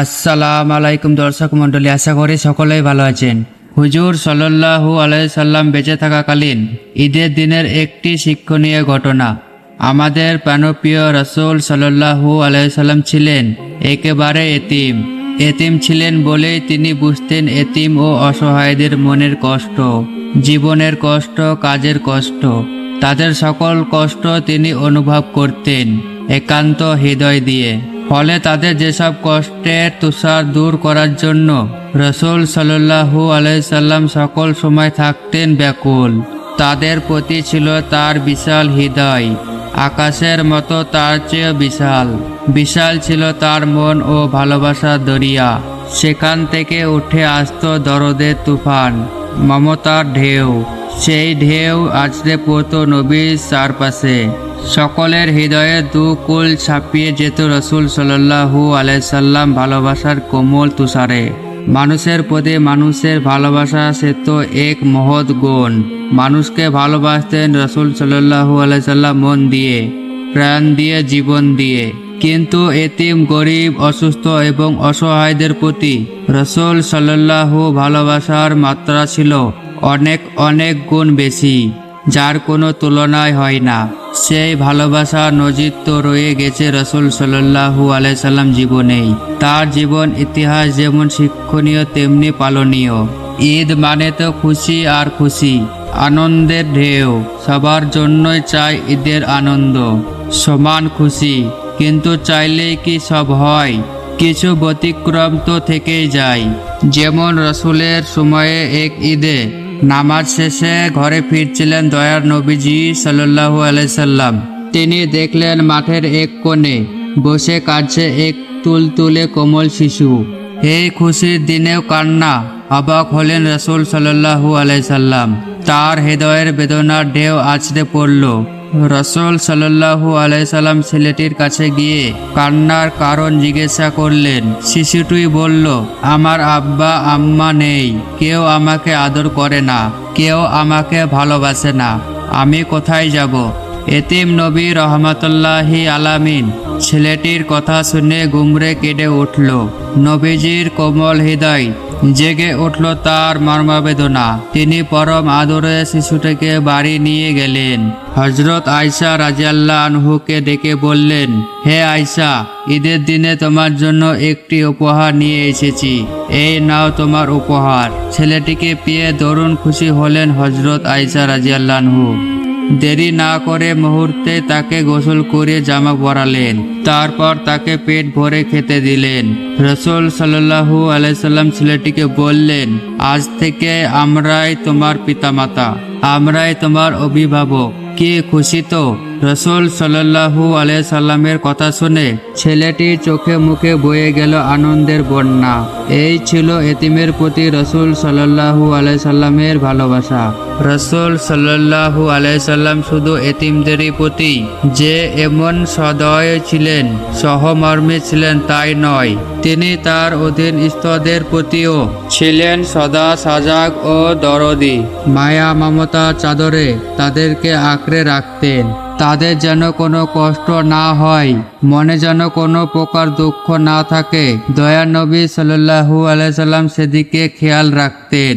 আসসালামু আলাইকুম দর্শক মণ্ডলী, আশা করি সকলেই ভালো আছেন। হুজুর সাল্লাল্লাহু আলাইহি সাল্লাম বেঁচে থাকাকালীন ঈদের দিনের একটি শিক্ষণীয় ঘটনা। আমাদের প্রাণপ্রিয় রাসূল সাল্লাল্লাহু আলাইহি সাল্লাম ছিলেন একেবারে এতিম ছিলেন বলেই তিনি বুঝতেন এতিম ও অসহায়দের মনের কষ্ট, জীবনের কষ্ট, কাজের কষ্ট। তাদের সকল কষ্ট তিনি অনুভব করতেন একান্ত হৃদয় দিয়ে। ফলে তাদের যেসব কষ্টের তুষার দূর করার জন্য রাসূল সাল্লাল্লাহু আলাইহি সাল্লাম সকল সময় থাকতেন ব্যাকুল। তাদের প্রতি ছিল তার বিশাল হৃদয়, আকাশের মতো তার চেয়ে বিশাল ছিল তার মন ও ভালোবাসার দরিয়া। সেখান থেকে উঠে আসতো দরদের তুফান, মমতার ঢেউ। সেই ঢেউ আছড়ে পড়তো নবীর চারপাশে। সকলের হৃদয়ে দুকুল ছাপিয়ে যেত রাসূল সাল্লাল্লাহু আলাইহি সাল্লাম ভালোবাসার কোমল তুষারে। মানুষের প্রতি মানুষের ভালোবাসা সে তো এক মহৎ গুণ। মানুষকে ভালোবাসতেন রাসূল সাল্লাল্লাহু আলাইহি সাল্লাম মন দিয়ে, প্রাণ দিয়ে, জীবন দিয়ে। কিন্তু এতিম, গরিব, অসুস্থ এবং অসহায়দের প্রতি রাসূল সাল্লাল্লাহু ভালোবাসার মাত্রা ছিল অনেক গুণ বেশি, যার কোনো তুলনায় হয় না। সেই ভালোবাসা নজির তো রয়ে গেছে রাসূল সাল্লাল্লাহু আলাইহি সাল্লাম জীবনেই। তার জীবন ইতিহাস যেমন শিক্ষণীয় তেমনি পালনীয়। ঈদ মানে তো খুশি আর খুশি, আনন্দের ঢেউ। সবার জন্যই চাই ঈদের আনন্দ, সমান খুশি। কিন্তু চাইলেই কি সব হয়? কিছু ব্যতিক্রম তো থেকেই যায়। যেমন রাসূলের সময়ে এক ঈদে নামাজ শেষে ঘরে ফিরছিলেন দয়ার নবীজি সাল্লাল্লাহু আলাইহি সাল্লাম। তিনি দেখলেন মাঠের এক কোণে বসে কাঁদছে এক তুলতুলে কোমল শিশু। এই খুশির দিনেও কান্না। অবাক হলেন রাসূল সাল্লাল্লাহু আলাইহি সাল্লাম। তার হৃদয়ের বেদনার ঢেউ আছড়ে পড়ল। রাসূল সাল্লাল্লাহু আলাইহি সাল্লাম ছেলেটির কাছে গিয়ে কান্নার কারণ জিজ্ঞাসা করলেন। শিশুটি বলল, আমার আব্বা আম্মা নেই, কেউ আমাকে আদর করে না, কেউ আমাকে ভালোবাসে না, আমি কোথায় যাব? এতিম নবী রহমাতুল্লাহি আলামিন ছেলেটির কথা শুনে গুমরে কেঁদে উঠল। নবীজির কোমল হৃদয় জেগে উঠল তার মর্মবেদনা। তিনি পরম আদরে শিশুটিকে বাড়ি নিয়ে গেলেন। হযরত আয়েশা রাদিয়াল্লাহু আনহুকে ডেকে বললেন, হে আয়েশা, ঈদের দিনে তোমার জন্য একটি উপহার নিয়ে এসেছি, এই নাও তোমার উপহার। ছেলেটিকে পেয়ে দারুণ খুশি হলেন হযরত আয়েশা রাদিয়াল্লাহু আনহু। দেরি না করে মুহূর্তে তাকে গোসল করে জামা পরালেন। তারপর তাকে পেট ভরে খেতে দিলেন। রাসূল সাল্লাল্লাহু আলাইহি সাল্লাম ছেলেটিকে বললেন, আজ থেকে আমরাই তোমার পিতামাতা, আমরাই তোমার অভিভাবক। কি খুশি তো? রাসূল সাল্লাল্লাহু আলাইহি সাল্লামের কথা শুনে ছেলেটির চোখে মুখে বয়ে গেল আনন্দের বন্যা। এই ছিল এতিমের প্রতি রাসূল সাল্লাল্লাহু আলাইহি সাল্লামের ভালোবাসা। রাসূল সাল্লাল্লাহু আলাইহি সাল্লাম শুধু এতিমদেরই প্রতি যে এমন সদয় ছিলেন, সহমর্মী ছিলেন তাই নয়, তিনি তার অধীনস্থদের প্রতিও ছিলেন সদা সজাগ ও দরদি। মায়া মমতার চাদরে তাদেরকে আঁকড়ে রাখতেন। তাদের যেন কোনো কষ্ট না হয়, মনে যেন কোনো প্রকার দুঃখ না থাকে, দয়ার নবী সাল্লাল্লাহু আলাইহি সাল্লাম সেদিকে খেয়াল রাখতেন।